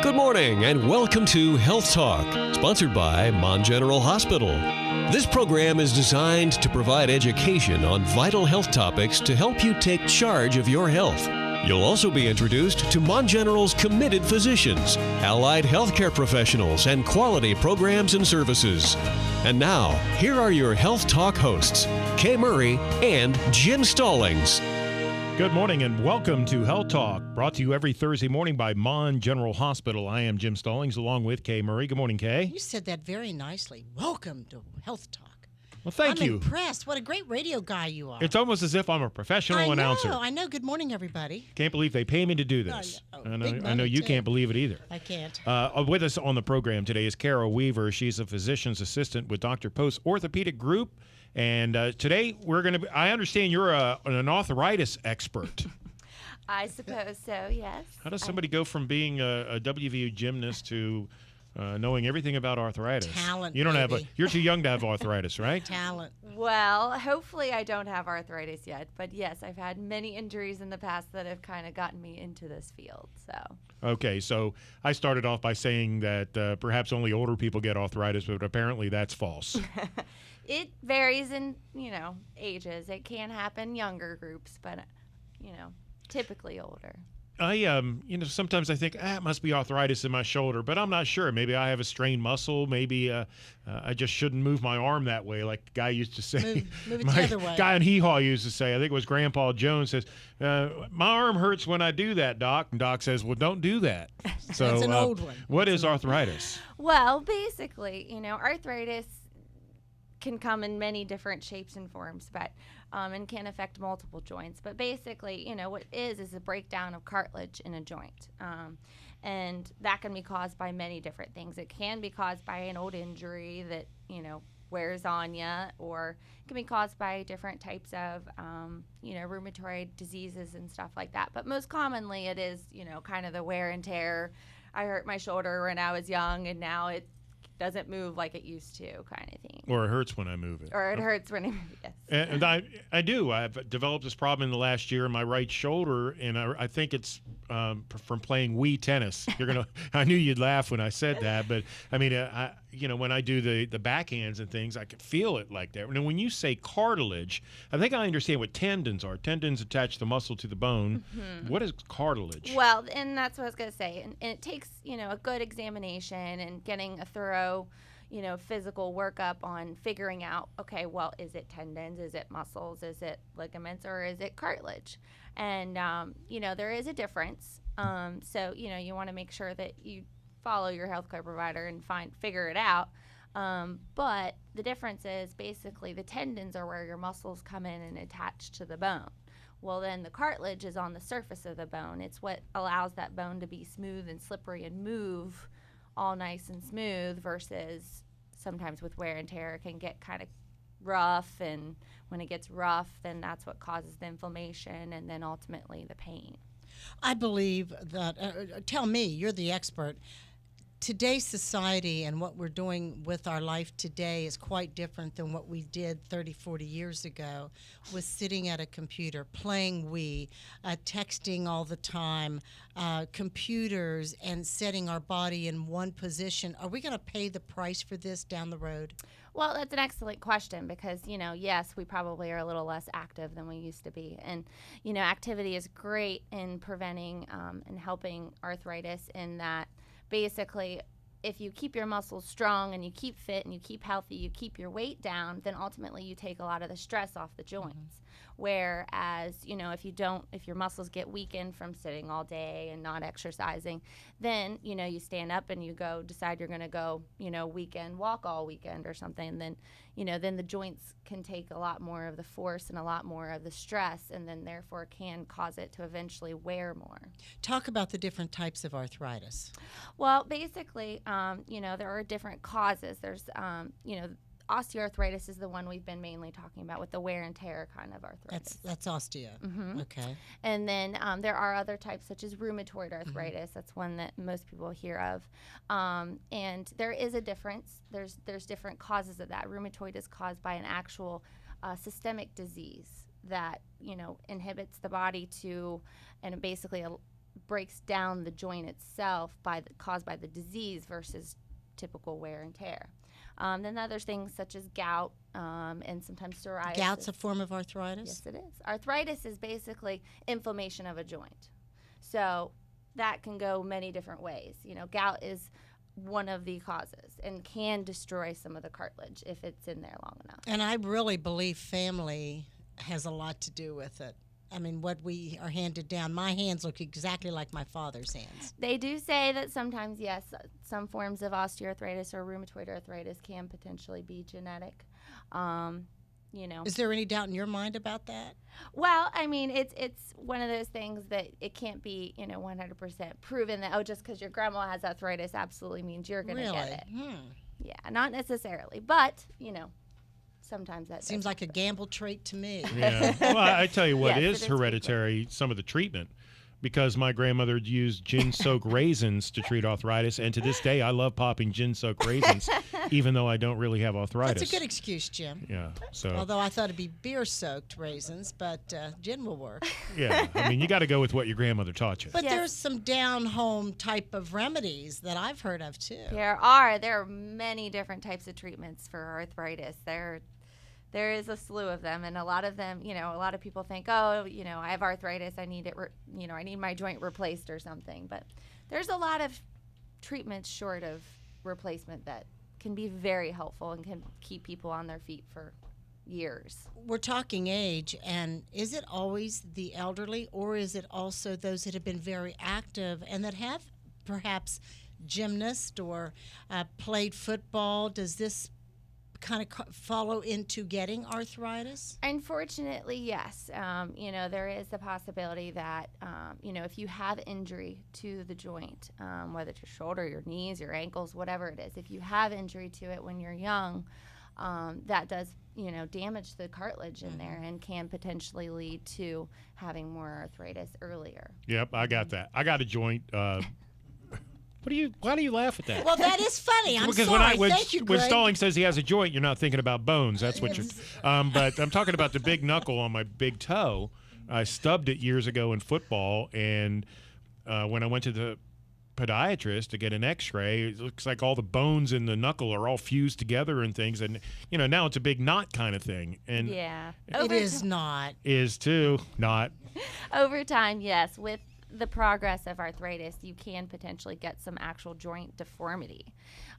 Good morning and welcome to Health Talk, sponsored by Mon General Hospital. This program is designed to provide education on vital health topics to help you take charge of your health. You'll also be introduced to Mon General's committed physicians, allied healthcare professionals, and quality programs and services. And now, here are your Health Talk hosts, Kay Murray and Jim Stallings. Good morning and welcome to Health Talk, brought to you every Thursday morning by Mon General Hospital. I am Jim Stallings along with Kay Murray. Good morning, Kay. You said that very nicely. Welcome to Health Talk. Well, thank you. I'm impressed. What a great radio guy you are. It's almost as if I'm a professional announcer. I know. Good morning, everybody. Can't believe they pay me to do this. I know. I know you can't believe it either. I can't. With us on the program today is Carol Weaver. She's a physician's assistant with Dr. Post's Orthopedic Group. And today we're going to I understand you're an arthritis expert. I suppose so, yes. How does somebody go from being a WVU gymnast to knowing everything about arthritis? Talent, You don't baby. you're too young to have arthritis, right? Talent. Well, hopefully I don't have arthritis yet, but yes, I've had many injuries in the past that have kind of gotten me into this field, so. Okay, so I started off by saying that perhaps only older people get arthritis, but apparently that's false. It varies in, ages. It can happen in younger groups, but, typically older. Sometimes I think, it must be arthritis in my shoulder, but I'm not sure. Maybe I have a strained muscle. Maybe I just shouldn't move my arm that way, like the guy used to say. Move it the other way. Guy in Hee-Haw used to say, I think it was Grandpa Jones, says, my arm hurts when I do that, Doc. And Doc says, well, don't do that. So, That's an old one. What is arthritis? Well, basically, arthritis can come in many different shapes and forms, but and can affect multiple joints. But basically, what it is a breakdown of cartilage in a joint. And that can be caused by many different things. It can be caused by an old injury that, wears on you, or it can be caused by different types of, rheumatoid diseases and stuff like that. But most commonly it is, kind of the wear and tear. I hurt my shoulder when I was young, and now it doesn't move like it used to, kind of thing. Or it hurts when I move it. Or it hurts when I move it, yes. And I do. I've developed this problem in the last year in my right shoulder, and I think it's from playing Wii tennis. I knew you'd laugh when I said that, but I mean, when I do the backhands and things, I can feel it like that. And when you say cartilage, I think I understand what tendons are. Tendons attach the muscle to the bone. Mm-hmm. What is cartilage? Well, and that's what I was going to say. And it takes, a good examination and getting a thorough physical workup on figuring out, okay, well, is it tendons, is it muscles, is it ligaments, or is it cartilage? And, there is a difference. So, you want to make sure that you follow your healthcare provider and figure it out. But the difference is basically the tendons are where your muscles come in and attach to the bone. Well, then the cartilage is on the surface of the bone. It's what allows that bone to be smooth and slippery and move all nice and smooth, versus sometimes with wear and tear it can get kind of rough, and when it gets rough, then that's what causes the inflammation and then ultimately the pain. I believe that, tell me, you're the expert. Today's society and what we're doing with our life today is quite different than what we did 30, 40 years ago, with sitting at a computer, playing Wii, texting all the time, computers, and setting our body in one position. Are we going to pay the price for this down the road? Well, that's an excellent question because, yes, we probably are a little less active than we used to be. And, activity is great in preventing and helping arthritis in that basically if you keep your muscles strong and you keep fit and you keep healthy, you keep your weight down, then ultimately you take a lot of the stress off the joints. Mm-hmm. Whereas, if your muscles get weakened from sitting all day and not exercising, then, you stand up and you decide you're going to go, weekend walk all weekend or something. And then the joints can take a lot more of the force and a lot more of the stress, and then therefore can cause it to eventually wear more. Talk about the different types of arthritis. Well, basically, there are different causes. There's, osteoarthritis is the one we've been mainly talking about with the wear and tear kind of arthritis. That's osteo. Mm-hmm. Okay. And then there are other types such as rheumatoid arthritis. Mm-hmm. That's one that most people hear of. And there is a difference. There's different causes of that. Rheumatoid is caused by an actual systemic disease that inhibits the body to, and basically breaks down the joint itself caused by the disease versus typical wear and tear. Then there's things such as gout and sometimes psoriasis. Gout's a form of arthritis? Yes, it is. Arthritis is basically inflammation of a joint. So that can go many different ways. Gout is one of the causes and can destroy some of the cartilage if it's in there long enough. And I really believe family has a lot to do with it. I mean, what we are handed down, my hands look exactly like my father's hands. They do say that sometimes, yes, some forms of osteoarthritis or rheumatoid arthritis can potentially be genetic. Is there any doubt in your mind about that? Well, I mean, it's one of those things that it can't be, 100% proven that, just because your grandma has arthritis absolutely means you're going to get it. Yeah, not necessarily. But, sometimes that seems like a gamble trait to me. Yeah. Well, I tell you what Yes, is hereditary, some of the treatment. Because my grandmother used gin-soaked raisins to treat arthritis, and to this day, I love popping gin-soaked raisins, even though I don't really have arthritis. That's a good excuse, Jim. Yeah. So. Although I thought it'd be beer-soaked raisins, but gin will work. Yeah. I mean, you got to go with what your grandmother taught you. But Yes. there's some down-home type of remedies that I've heard of too. There are many different types of treatments for arthritis. There is a slew of them, and a lot of them, a lot of people think, I have arthritis, I need it, I need my joint replaced or something. But there's a lot of treatments short of replacement that can be very helpful and can keep people on their feet for years. We're talking age, and is it always the elderly, or is it also those that have been very active and that have perhaps gymnasts or played football? Does this kind of follow into getting arthritis? Unfortunately, yes. There is the possibility that, if you have injury to the joint, whether it's your shoulder, your knees, your ankles, whatever it is, if you have injury to it when you're young, that does, damage the cartilage in there and can potentially lead to having more arthritis earlier. Yep, I got that. I got a joint. Why do you laugh at that? Well, that is funny. I'm because sorry. when Thank you, Greg. Stalling says he has a joint, you're not thinking about bones. That's what you're. But I'm talking about the big knuckle on my big toe. I stubbed it years ago in football, and when I went to the podiatrist to get an X-ray, it looks like all the bones in the knuckle are all fused together and things, and now it's a big knot kind of thing. And Yeah. It is not. is too not. Over time, yes. With the progress of arthritis, you can potentially get some actual joint deformity.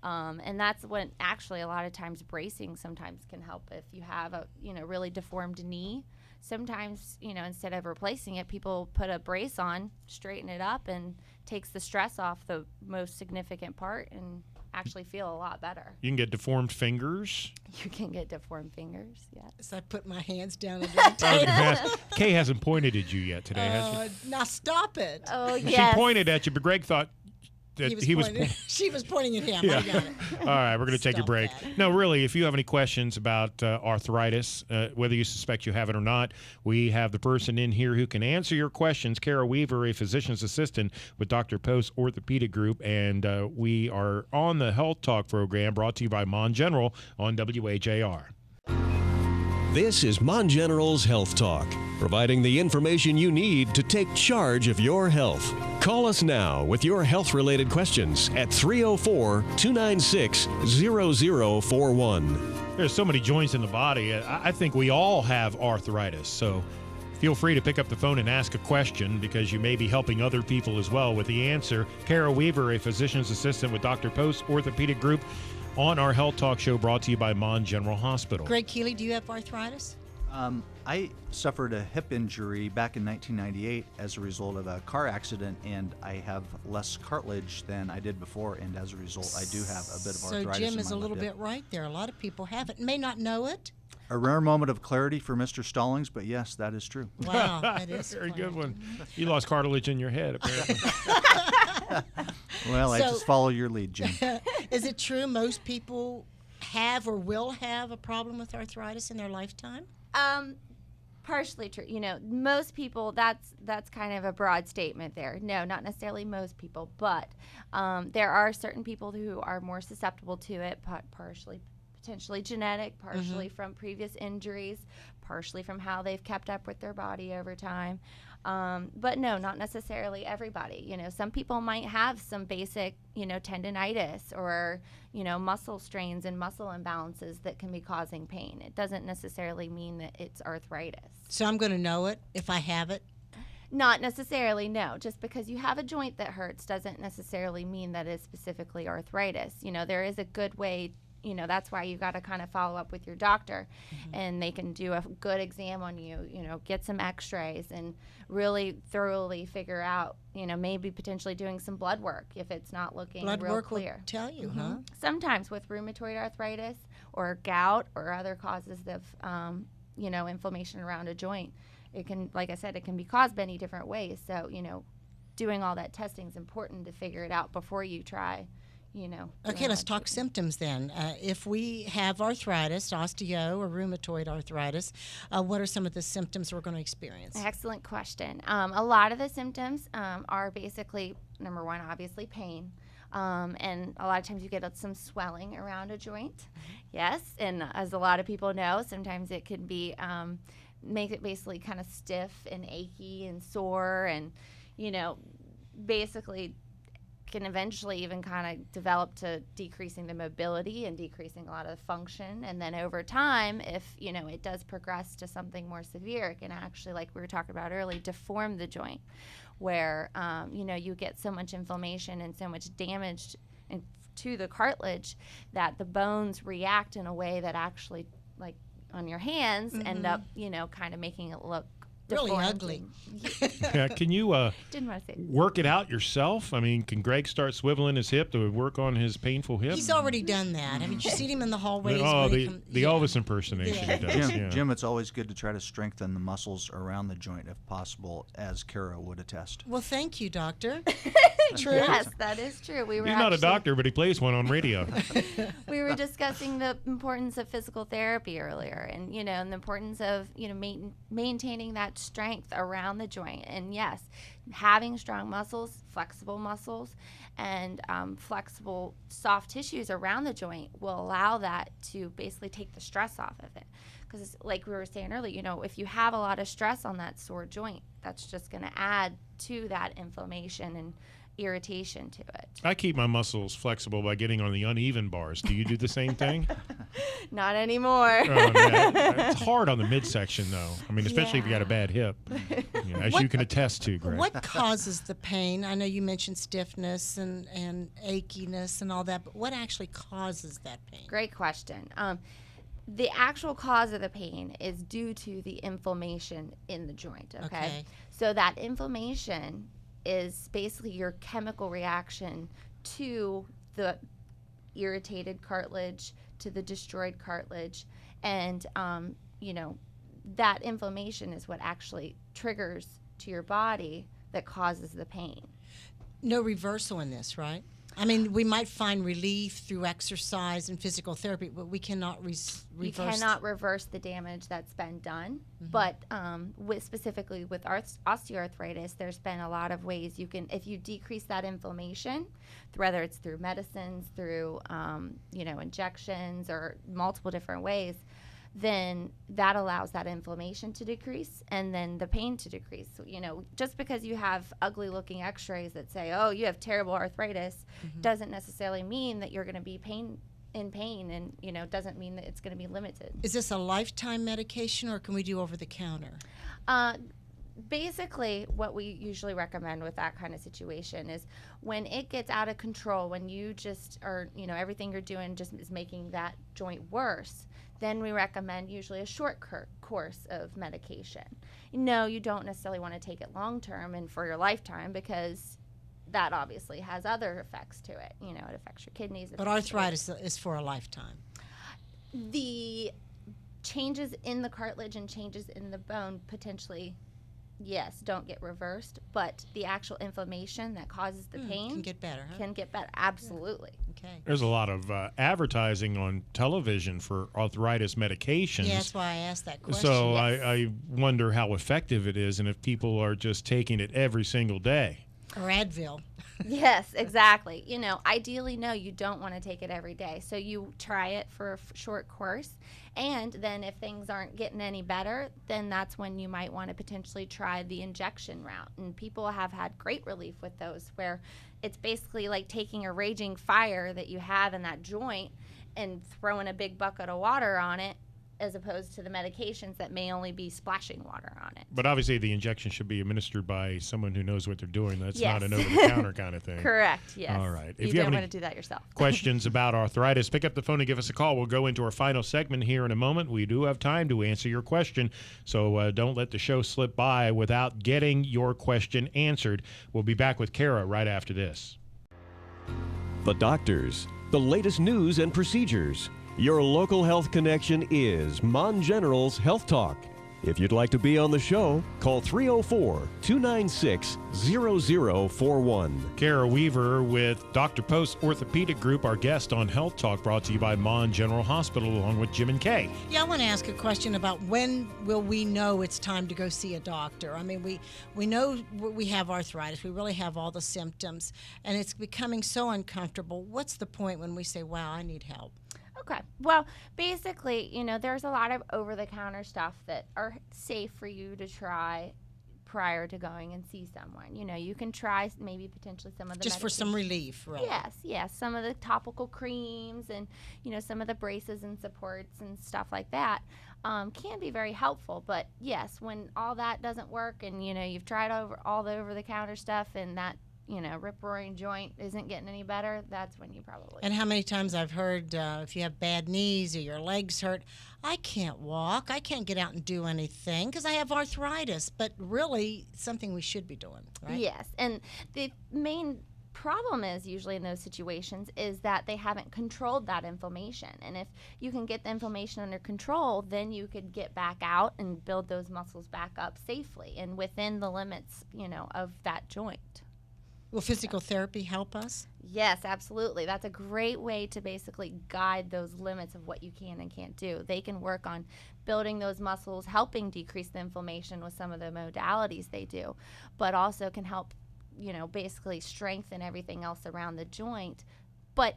And that's when actually a lot of times bracing sometimes can help. If you have a really deformed knee, sometimes instead of replacing it, people put a brace on, straighten it up, and takes the stress off the most significant part and actually feel a lot better. You can get deformed fingers. You can get deformed fingers, yes. So I put my hands down under the table. Kay hasn't pointed at you yet today, has she? Now stop it. Oh, yes. She pointed at you, but Greg thought that he was pointing. She was pointing at him. Yeah. I got it. All right, we're going to take a Stop break. that. No, really, if you have any questions about arthritis, whether you suspect you have it or not, we have the person in here who can answer your questions, Kara Weaver, a physician's assistant with Dr. Post Orthopedic Group, and we are on the Health Talk program brought to you by Mon General on WHAR. This is Mon General's Health Talk, providing the information you need to take charge of your health. Call us now with your health-related questions at 304-296-0041. There's so many joints in the body. I think we all have arthritis, so feel free to pick up the phone and ask a question because you may be helping other people as well with the answer. Kara Weaver, a physician's assistant with Dr. Post Orthopedic Group, on our Health Talk show brought to you by Mon General Hospital. Greg Keeley, do you have arthritis? I suffered a hip injury back in 1998 as a result of a car accident, and I have less cartilage than I did before, and as a result, I do have a bit of arthritis. So Jim in is my a little left hip. bit right there. A lot of people have it, may not know it. A rare moment of clarity for Mr. Stallings, but yes, that is true. Wow, that is Very funny. good one. You lost cartilage in your head, apparently. Well, I So- just follow your lead, Jim. Is it true most people have or will have a problem with arthritis in their lifetime? Partially true. Most people, that's kind of a broad statement there. No, not necessarily most people, but there are certain people who are more susceptible to it, partially potentially genetic, partially from previous injuries, partially from how they've kept up with their body over time. But no, not necessarily everybody. Some people might have some basic, tendinitis or, muscle strains and muscle imbalances that can be causing pain. It doesn't necessarily mean that it's arthritis. So I'm going to know it if I have it? Not necessarily, no. Just because you have a joint that hurts doesn't necessarily mean that it's specifically arthritis. There is a good way. That's why you got to kind of follow up with your doctor, and they can do a good exam on you, get some x-rays and really thoroughly figure out, maybe potentially doing some blood work if it's not looking Blood real work clear. will tell you, huh? Sometimes with rheumatoid arthritis or gout or other causes of, inflammation around a joint, it can, like I said, it can be caused many different ways. So, doing all that testing is important to figure it out before you try. Okay, let's talk symptoms then. If we have arthritis, osteo or rheumatoid arthritis, what are some of the symptoms we're going to experience? Excellent question. A lot of the symptoms are basically, number one, obviously pain. And a lot of times you get some swelling around a joint. Yes, and as a lot of people know, sometimes it can be make it basically kind of stiff and achy and sore, and basically can eventually even kind of develop to decreasing the mobility and decreasing a lot of the function. And then over time, if it does progress to something more severe, it can actually, like we were talking about earlier, deform the joint, where you get so much inflammation and so much damage to the cartilage that the bones react in a way that actually, like on your hands, end up kind of making it look really deformed. ugly. Yeah, can you Didn't want to say. work it out yourself? I mean, can Greg start swiveling his hip to work on his painful hip? He's already done that. Haven't you seen him in the hallways? Oh, when he the Elvis impersonation Yeah. he does. Jim, Yeah. Jim, it's always good to try to strengthen the muscles around the joint if possible, as Kara would attest. Well, thank you, doctor. True. Yes, that is true. We were He's not a actually- doctor, but he plays one on radio. We were discussing the importance of physical therapy earlier, and and the importance of maintaining that strength around the joint. And yes, having strong muscles, and flexible soft tissues around the joint will allow that to basically take the stress off of it. Because like we were saying earlier, if you have a lot of stress on that sore joint, that's just going to add to that inflammation and irritation to it. I keep my muscles flexible by getting on the uneven bars. Do you do the same thing? Not anymore. Oh, man. It's hard on the midsection, though. I mean, especially if you got a bad hip, as you can attest to, Greg. What causes the pain? I know you mentioned stiffness and achiness and all that, but what actually causes that pain? Great question. The actual cause of the pain is due to the inflammation in the joint, okay? So that inflammation is basically your chemical reaction to the irritated cartilage, to the destroyed cartilage, and that inflammation is what actually triggers to your body that causes the pain. No reversal in this, right? I mean, we might find relief through exercise and physical therapy, but we cannot reverse. You cannot reverse the damage that's been done. But specifically with osteoarthritis, there's been a lot of ways you can, if you decrease that inflammation, whether it's through medicines, through injections, or multiple different ways, then that allows that inflammation to decrease and then the pain to decrease. So, just because you have ugly looking x-rays that say, oh, you have terrible arthritis, doesn't necessarily mean that you're going to be in pain, and, doesn't mean that it's going to be limited. Is this a lifetime medication, or can we do over the counter? Basically, what we usually recommend with that kind of situation is when it gets out of control, when you just are, everything you're doing just is making that joint worse, then we recommend usually a short course of medication. No, you don't necessarily want to take it long term and for your lifetime, because that obviously has other effects to it. It affects your kidneys. But arthritis is for a lifetime. The changes in the cartilage and changes in the bone potentially, yes, don't get reversed, but the actual inflammation that causes the pain can get better, huh? Can get better, absolutely. Okay. There's a lot of advertising on television for arthritis medications. Yeah, that's why I asked that question. So Yes. I wonder how effective it is and if people are just taking it every single day. Or Advil. Yes, exactly. Ideally, no, you don't want to take it every day. So you try it for a short course. And then if things aren't getting any better, then that's when you might want to potentially try the injection route. And people have had great relief with those, where it's basically like taking a raging fire that you have in that joint and throwing a big bucket of water on it, as opposed to the medications that may only be splashing water on it. But obviously the injection should be administered by someone who knows what they're doing. That's Yes. not an over-the-counter kind of thing. Correct, yes. All right. You If you don't have want any to do that yourself. questions about arthritis, pick up the phone and give us a call. We'll go into our final segment here in a moment. We do have time to answer your question, so don't let the show slip by without getting your question answered. We'll be back with Kara right after this. The doctors, the latest news and procedures. Your local health connection is Mon General's Health Talk. If you'd like to be on the show, call 304-296-0041. Kara Weaver with Dr. Post Orthopedic Group, our guest on Health Talk, brought to you by Mon General Hospital, along with Jim and Kay. Yeah, I want to ask a question about when will we know it's time to go see a doctor? I mean, we know we have arthritis. We really have all the symptoms, and it's becoming so uncomfortable. What's the point when we say, wow, I need help? Okay. Well, basically, there's a lot of over-the-counter stuff that are safe for you to try prior to going and see someone. You can try maybe potentially some of the Just for some medications. relief, really. Yes. Some of the topical creams and, some of the braces and supports and stuff like that can be very helpful. But, yes, when all that doesn't work and, you've tried all the over-the-counter stuff and that, rip-roaring joint isn't getting any better, that's when you probably... And how many times I've heard if you have bad knees or your legs hurt, I can't walk, I can't get out and do anything because I have arthritis. But really, something we should be doing, right? Yes, and the main problem is usually in those situations is that they haven't controlled that inflammation. And if you can get the inflammation under control, then you could get back out and build those muscles back up safely and within the limits, of that joint. Will physical therapy help us? Yes, absolutely. That's a great way to basically guide those limits of what you can and can't do. They can work on building those muscles, helping decrease the inflammation with some of the modalities they do, but also can help, basically strengthen everything else around the joint, but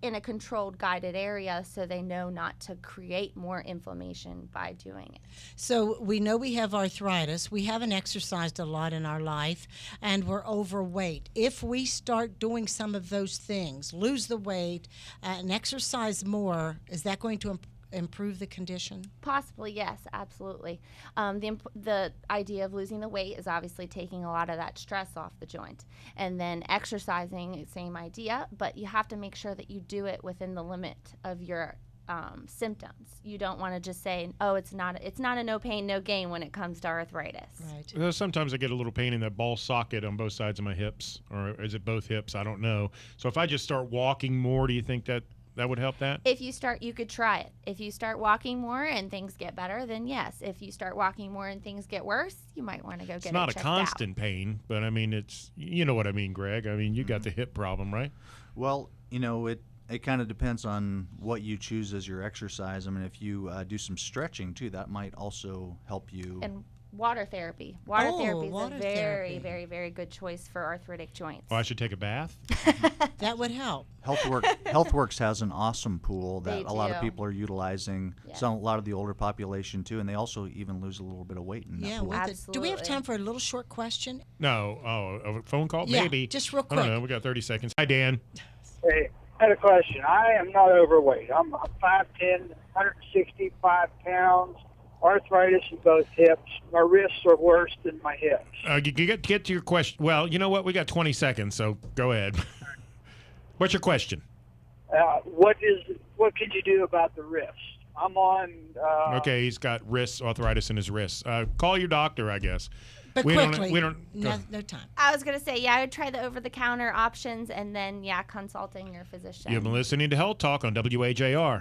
in a controlled, guided area so they know not to create more inflammation by doing it. So we know we have arthritis. We haven't exercised a lot in our life, and we're overweight. If we start doing some of those things, lose the weight, and exercise more, is that going to improve the condition? Possibly, yes, absolutely. The idea of losing the weight is obviously taking a lot of that stress off the joint. And then exercising, same idea, but you have to make sure that you do it within the limit of your symptoms. You don't want to just say, oh, it's not a no pain, no gain when it comes to arthritis. Right. Sometimes I get a little pain in that ball socket on both sides of my hips, or is it both hips? I don't know. So if I just start walking more, do you think that would help that? If you start, you could try it. If you start walking more and things get better, then yes. If you start walking more and things get worse, you might want to go get it checked out. It's not a constant pain, but I mean, it's, you know what I mean, Greg. I mean, you got the hip problem, right? Well, it kind of depends on what you choose as your exercise. I mean, if you do some stretching too, that might also help you. And water therapy. Water therapy is water a very, therapy. very, very good choice for arthritic joints. Oh, I should take a bath? That would help. HealthWorks has an awesome pool that They a lot of do. people are utilizing. Yeah. A lot of the older population too, and they also even lose a little bit of weight in that Yeah, pool. with it. Do we have Absolutely. time for a little short question? No. Oh, a phone call? Yeah, Maybe. just real I don't know. quick. We got 30 seconds. Hi, Dan. Hey, I had a question. I am not overweight. I'm 5'10", 165 pounds, arthritis in both hips. My wrists are worse than my hips. You get to your question. Well, you know what? We got 20 seconds, so go ahead. What's your question? What can you do about the wrist? I'm on... Okay, he's got arthritis in his wrists. Call your doctor, I guess. But We don't- quickly, we don't- no time. I was going to say, yeah, I would try the over-the-counter options and then, yeah, consulting your physician. You've been listening to Health Talk on WAJR.